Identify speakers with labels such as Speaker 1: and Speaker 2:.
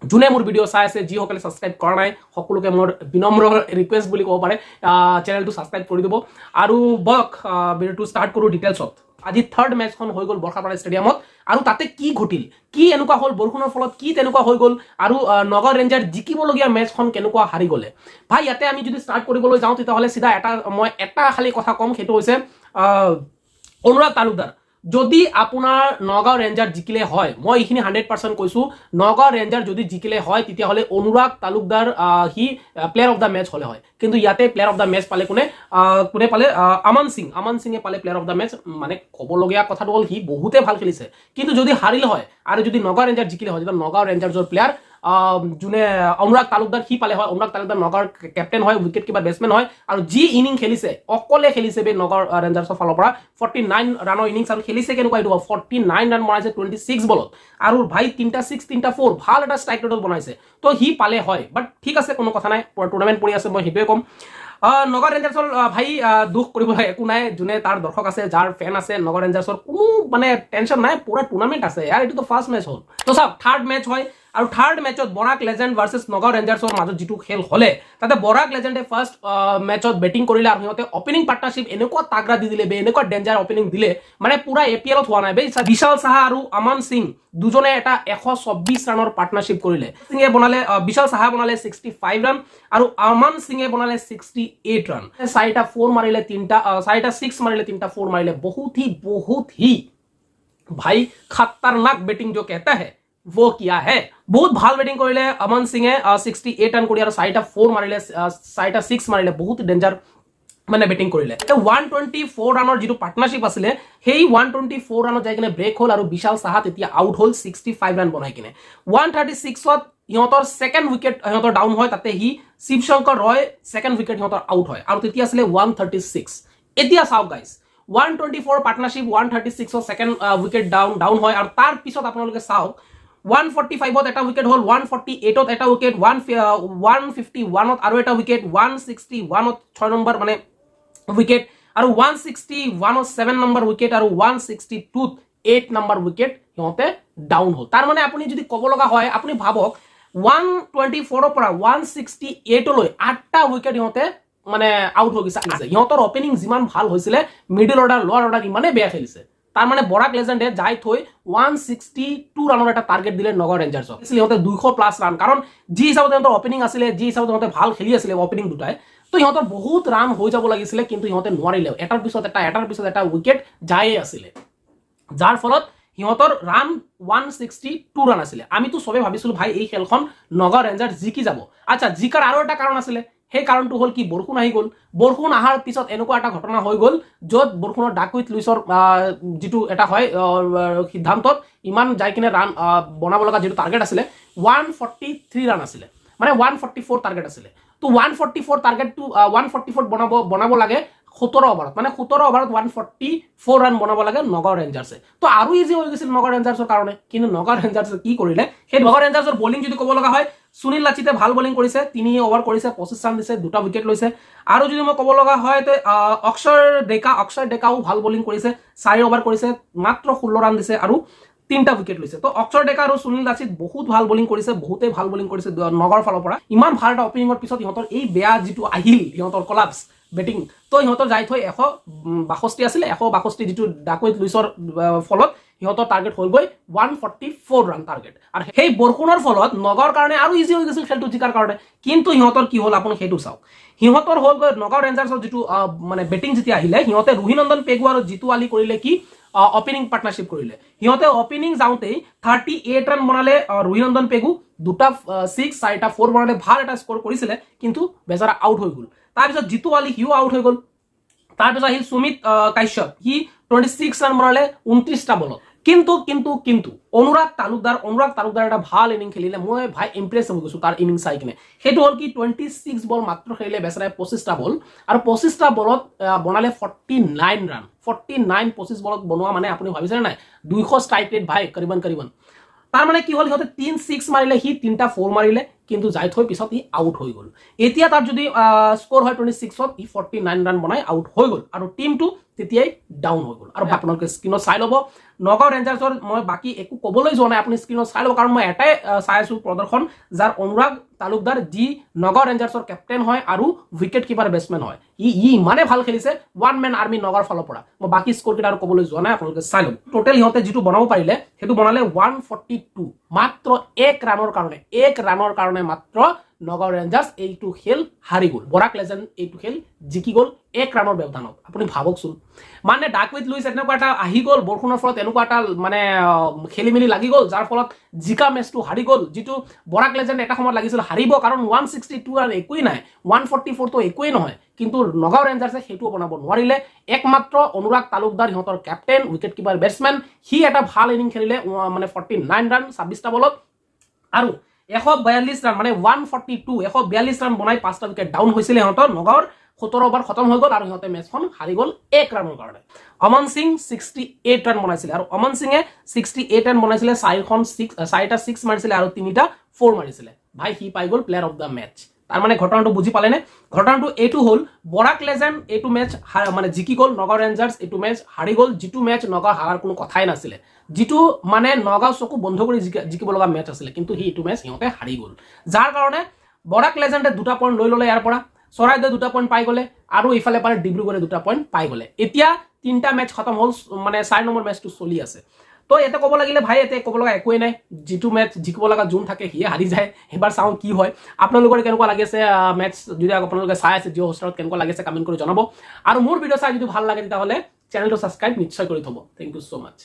Speaker 1: যোনে মোৰ ভিডিঅ' চাই আছে যিসকলে ছাবস্ক্ৰাইব কৰা নাই সকলোকে মোৰ বিনম্ৰ ৰিকুৱেষ্ট বুলি ক'ব পাৰে চেনেলটো ছাবস্ক্ৰাইব কৰি দিব আৰু বক ভিডিঅ'টো ষ্টাৰ্ট কৰোঁ ডিটেইলছত। আজি থাৰ্ড মেচখন হৈ গ'ল বৰ্ষাপাৰা ষ্টেডিয়ামত আৰু তাতে কি ঘটিল, কি এনেকুৱা হ'ল, বৰষুণৰ ফলত কি তেনেকুৱা হৈ গ'ল আৰু নগাঁও ৰেঞ্জাৰ জিকিবলগীয়া মেচখন কেনেকুৱা হাৰি গ'লে। ভাই ইয়াতে আমি যদি ষ্টাৰ্ট কৰিবলৈ যাওঁ তেতিয়াহ'লে চিধা মই এটা খালি কথা ক'ম, সেইটো হৈছে অনুৰাগ তালুকদাৰ। যদি আপোনাৰ নগাঁও ৰেঞ্জাৰ জিকিলে হয়, মই এইখিনি 100% কৈছোঁ, নগাঁও ৰেঞ্জাৰ যদি জিকিলে হয় তেতিয়াহ'লে অনুৰাগ তালুকদাৰ সি প্লেয়াৰ অফ দ্য মেচ হ'লে হয়। কিন্তু ইয়াতে প্লেয়াৰ অফ দ্য মেচ পালে কোনে পালে? আমান সিঙে পালে প্লেয়াৰ অফ দ্য মেচ। মানে ক'বলগীয়া কথাটো হ'ল সি বহুতে ভাল খেলিছে, কিন্তু যদি হাৰিল হয় আৰু যদি নগাঁও ৰেঞ্জাৰ জিকিলে হয়, তেতিয়া নগাঁও ৰেঞ্জাৰ্ছৰ প্লেয়াৰ যোনে অনুৰাগ তালুকদাৰ সি পালে হয়। অনুৰাগ তালুকদাৰ নগাঁৱৰ কেপ্টেইন হয়, উইকেট কিপাৰ বেটছমেন হয় আৰু যি ইনিং খেলিছে অকলে খেলিছে বে নগাঁও ৰেঞ্জাৰ্ছৰ ফালৰ পৰা 49 ৰানৰ ইনিংছ আৰু খেলিছে কেনেকুৱা এইটো 49 ৰান বনাইছে 26 বলত আৰু ভাই 3টা 6 3টা 4 ভাল এটা ষ্ট্ৰাইক ৰেটত বনাইছে। তো সি পালে হয়, বাট ঠিক আছে কোনো কথা নাই, টুৰ্ণামেণ্ট পৰি আছে, মই সেইটোৱে ক'ম। নগাঁও ৰেঞ্জাৰ্ছৰ ভাই দুখ কৰিবলৈ একো নাই, যোনে তাৰ দৰ্শক আছে, যাৰ ফেন আছে, নগাঁও ৰেঞ্জাৰ্ছৰ কোনো মানে টেনশ্যন নাই, পুৰা টুৰ্ণামেণ্ট আছে ইয়াৰ। এইটো ফাৰ্ষ্ট মেচ হ'ল, তো চাওক থাৰ্ড মেচ হয় আৰু থাৰ্ড মেচত বৰাক লেজেণ্ড ভাৰ্চেছ নগাঁও ৰেঞ্জাৰ্ছৰ মাজত যিটো খেল হ'লে তাতে বৰাক লেজেণ্ডে ফাৰ্ষ্ট মেচত বেটিং কৰিলে আৰু সিহঁতে অপেনিং পাৰ্টনাৰশ্বিপ এনেকুৱা তাগৰা দি দিলে বে, এনেকুৱা ডেঞ্জাৰ অপেনিং দিলে মানে পুৰা APLত হোৱা নাই বে। বিশাল সাহা আৰু আমান সিং দুজনে এটা 124 ৰানৰ পাৰ্টনাৰশ্বিপ কৰিলে। সিঙে বনালে, বিশাল সাহা বনালে 65 ৰান আৰু আমান সিঙে বনালে 68 ৰান। 4টা 4 মাৰিলে, 4টা 6 মাৰিলে, 3টা 4 মাৰিলে। बहुत ही भाई खतरनाक बेटिंग जो कहता है वो किया है। बहुत ভাল বেটিং কৰিলে আমান সিঙে 68 ৰান কৰি আৰু 4টা 4 মাৰিলে, 4টা 6 মাৰিলে। বহুত ডেঞ্জাৰ মানে বেটিং কৰিলে। 124 ৰানৰ যিটো পাৰ্টনাৰশ্বিপ আছিলে সেই 124 ৰানত যাই কিনে ব্ৰেক হ'ল আৰু বিশাল সাহা তেতিয়া আউট হ'ল 65 ৰান বনাই কিনে। 136ত সিহঁতৰ ছেকেণ্ড উইকেট সিহঁতৰ ডাউন হয়, তাতে সি শিৱশংকৰ ৰয় ছেকেণ্ড উইকেট সিহঁতৰ আউট হয় আৰু তেতিয়া আছিলে 136। এতিয়া চাওক গাইজ, 124 পাৰ্টনাৰশ্বিপ 136ত ছেকেণ্ড উইকেট ডাউন হয় আৰু তাৰ পিছত আপোনালোকে চাওক 145ত এটা উইকেট হ'ল, 148ত এটা উইকেট, 151ত আৰু এটা উইকেট, 161ত 6 নম্বৰ মানে উইকেট আৰু 161ত 7 নম্বৰ উইকেট আৰু 162ত 8 নম্বৰ উইকেট সিহঁতে ডাউন হ'ল। তাৰ মানে আপুনি যদি ক'ব লগা হয়, আপুনি ভাবক 124ৰ পৰা 168লৈ 8টা উইকেট সিহঁতে মানে আউট হৈ গৈছে। সিহঁতৰ অপেনিং যিমান ভাল হৈছিলে, মিডল অৰ্ডাৰ লোৱাৰ অৰ্ডাৰ ইমানেই বেয়া খেলিছে। তাৰ মানে বৰাক লেজেণ্ডে যাই থৈ 162 ৰানৰ এটা টাৰ্গেট দিলে নগাঁও ৰেঞ্জাৰ্ছক। সিহঁতে 200+ ৰান, কাৰণ যি হিচাপত সিহঁতৰ অপেনিং আছিলে, যি হিচাপত সিহঁতে ভাল খেলি আছিলে অপেনিং দুটাই, তো সিহঁতৰ বহুত ৰান হৈ যাব লাগিছিলে, কিন্তু সিহঁতে নোৱাৰিলে। এটাৰ পিছত এটা উইকেট যায়ে আছিলে, যাৰ ফলত সিহঁতৰ ৰান 162 ৰান আছিলে। আমিতো চবে ভাবিছিলো ভাই এই খেলখন নগাঁও ৰেঞ্জাৰ্ছ জিকি যাব। আচ্ছা, জিকাৰ আৰু এটা কাৰণ আছিলে, সেই কাৰণটো হ'ল কি, বৰষুণ আহি গ'ল। বৰষুণ অহাৰ পিছত এনেকুৱা এটা ঘটনা হৈ গ'ল য'ত বৰষুণৰ ডাক উইথ লুইছৰ যিটো এটা হয় সিদ্ধান্তত ইমান যাই কিনে ৰান বনাব লগা যিটো টাৰ্গেট আছিলে 143 ৰান আছিলে, মানে 144 টাৰ্গেট আছিলে। তো 144 টাৰ্গেটটো 144 বনাব লাগে 17 অভাৰত, মানে 17 অভাৰত 144 ৰান বনাব লাগে নগাঁও ৰেঞ্জাৰ্ছে। তো আৰু ইজি হৈ গৈছিল নগাঁও ৰেঞ্জাৰ্ছৰ কাৰণে, কিন্তু নগাঁও ৰেঞ্জাৰ্ছে কি কৰিলে, সেই নগাঁও ৰেঞ্জাৰ্ছৰ বলিং যদি ক'ব লগা হয়, সুনীল লাচিতে ভাল বলিং কৰিছে, 3 অভাৰ কৰিছে, 25 ৰান দিছে, 2টা উইকেট লৈছে। আৰু যদি মই ক'ব লগা হয় অক্ষয় ডেকাও ভাল বলিং কৰিছে, 4 অভাৰ কৰিছে, মাত্ৰ 16 ৰান দিছে আৰু 3টা উইকেট লৈছে। তো অক্ষয় ডেকা আৰু সুনীল লাচিত বহুত ভাল বলিং কৰিছে, বহুতে ভাল বলিং কৰিছে নগাঁৱৰ ফালৰ পৰা। ইমান ভাল এটা অপেনিঙৰ পিছত সিহঁতৰ এই বেয়া যিটো আহিল সিহঁতৰ কলাপছ বেটিং, তো সিহঁতৰ যাই থৈ 162 আছিলে, 162 যিটো ডাকৈত লুইছৰ ফলত সিহঁতৰ টাৰ্গেট হৈ গৈ 144 ৰান টাৰ্গেট। আৰু সেই বৰষুণৰ ফলত নগাঁৱৰ কাৰণে আৰু ইজি হৈ গৈছিল খেলটো জিকাৰ কাৰণে। কিন্তু সিহঁতৰ কি হ'ল আপুনি সেইটো চাওক, সিহঁতৰ হ'ল গৈ নগাঁও ৰেঞ্জাৰ্ছৰ যিটো মানে বেটিং যেতিয়া আহিলে, সিহঁতে ৰোহিনন্দন পেগু আৰু জিতু আলি কৰিলে কি অপেনিং পাৰ্টনাৰশ্বিপ কৰিলে। সিহঁতে অপেনিং যাওঁতেই 38 ৰান বনালে ৰোহিনন্দন পেগু, 2টা 6 4টা 4 বনালে, ভাল এটা স্ক'ৰ কৰিছিলে, কিন্তু বেচাৰা আউট হৈ গ'ল। তাৰপিছত জিতু আলি সিও আউট হৈ গ'ল। তাৰপিছত আহিল সুমিত কাশ্যপ, সি 26 ৰান বনালে 29টা বলত। কিন্তু অনুৰাগ তালুকদাৰ এটা ভাল ইনিং খেলিলে। মই ভাই ইমপ্ৰেছ হৈ গৈছো তাৰ ইনিং চাই কিনে। সেইটো হ'ল কি 26 বল মাত্ৰ খেলিলে বেচাৰাই, 25টা বল আৰু 25টা বলত বনালে 49 ৰান। 49 25 বলত বনোৱা মানে আপুনি ভাবিছেনে নাই 200 ষ্ট্ৰাইক ৰেট ভাই, কৰিবন। তাৰ মানে কি হ'ল, সিহঁতে 3 6 মাৰিলে, সি 3টা 4 মাৰিলে, কিন্তু যাই থৈ পিছত ই আউট হৈ গ'ল। এতিয়া তাৰ যদি স্ক'ৰ হয় 26ত ই 49 ৰান বনাই আউট হৈ গ'ল আৰু টিমটো তেতিয়াই ডাউন হৈ গ'ল। আৰু আপোনালোকে স্ক্ৰীনত চাই ল'ব, নগাঁও ৰেঞ্জাৰ্ছৰ মই বাকী একো ক'বলৈ যোৱা নাই, আপুনি স্ক্ৰীনত চাই ল'ব, কাৰণ মই এটাই চাই আছোঁ প্ৰদৰ্শন, যাৰ অনুৰাগ তালুকদাৰ, যি নগাঁও ৰেঞ্জাৰ্ছৰ কেপ্টেইন হয় আৰু উইকেট কিপাৰ বেটছমেন হয়। ই ইমানে ভাল খেলিছে, ওৱান মেন আৰ্মি নগাঁৱৰ ফালৰ পৰা। মই বাকী স্ক'ৰ কেইটা আৰু ক'বলৈ যোৱা নাই, আপোনালোকে চাই ল'ব। টোটেল সিহঁতে যিটো বনাব পাৰিলে সেইটো বনালে 142, মাত্ৰ 1 ৰানৰ কাৰণে মাত্ৰ নগাঁও ৰেঞ্জাৰ্ছ এইটো খেল হাৰি গ'ল। বৰাক লেজেণ্ড এইটো খেল জিকি গ'ল 1 ৰানৰ ব্যৱধানত। আপুনি ভাবকচোন, মানে ডাক উইথ লুইছ এনেকুৱা এটা আহি গ'ল, বৰষুণৰ ফলত এনেকুৱা এটা মানে খেলি মেলি লাগি গ'ল, যাৰ ফলত জিকা মেচটো হাৰি গ'ল। যিটো বৰাক লেজেণ্ড এটা সময়ত লাগিছিল হাৰিব, কাৰণ 162 আৰু একোৱেই নাই, 144 তো একোৱেই নহয়, কিন্তু নগাঁও ৰেঞ্জাৰ্ছে সেইটোও বনাব নোৱাৰিলে। একমাত্ৰ অনুৰাগ তালুকদাৰ, সিহঁতৰ কেপ্টেইন, উইকেট কিপাৰ বেটছমেন, সি এটা ভাল ইনিং খেলিলে, মানে 49 ৰান 26টা বলত, আৰু 142 ৰান, মানে 142 ৰান বনাই 5টা উইকেট ডাউন হৈছিলে সিহঁতৰ। নগাঁৱৰ 17 অভাৰ খতম হৈ গ'ল আৰু সিহঁতে মেচখন হাৰি গ'ল 1 ৰানৰ কাৰণে। অমন সিং 68 ৰান বনাইছিলে, আৰু অমন সিঙে 68 ৰান বনাইছিলে, 4টা 6 মাৰিছিলে আৰু 3টা 4 মাৰিছিলে। ভাই, সি পাই গ'ল প্লেয়াৰ অফ দ্য মেচ। তাৰ মানে ঘটনাটো বুজি পালেনে? ঘটনাটো এইটো হ'ল, বৰাক লেজেণ্ড এইটো মেচ মানে জিকি গ'ল, নগাঁও ৰেঞ্জাৰ্ছ এইটো মেচ হাৰি গ'ল। যিটো মেচ নগাঁও হাৰাৰ কোনো কথাই নাছিলে, যিটো মানে নগাঁও চকু বন্ধ কৰি জিকিব লগা মেচ আছিলে, কিন্তু সি এইটো মেচ সিহঁতে হাৰি গ'ল। যাৰ কাৰণে বৰাক লেজেণ্ডে 2টা পইণ্ট লৈ ল'লে ইয়াৰ পৰা, চৰাইদেউ 2টা পইণ্ট পাই গ'লে, আৰু ইফালে পাৰে ডিব্ৰুগড়ে 2টা পইণ্ট পাই গ'লে। এতিয়া 3টা মেচ খতম হ'ল, মানে 4 নম্বৰ মেচটো চলি আছে। তো ইয়াতে ক'ব লাগিলে ভাই, ইয়াতে ক'ব লগা একোৱেই নাই। যিটো মেচ জিকিব লগা যোন থাকে সিয়ে হাৰি যায়। এবাৰ চাওঁ কি হয়। আপোনালোকৰ কেনেকুৱা লাগিছে মেচ, যদি আপোনালোকে চাই আছে জিঅ' হটষ্টাৰত, কেনেকুৱা লাগিছে কমেণ্ট কৰি জনাব। আৰু মোৰ ভিডিঅ' চাই যদি ভাল লাগে তেতিয়াহ'লে চেনেলটো ছাবস্ক্ৰাইব নিশ্চয় কৰি থ'ব। Thank you so' much.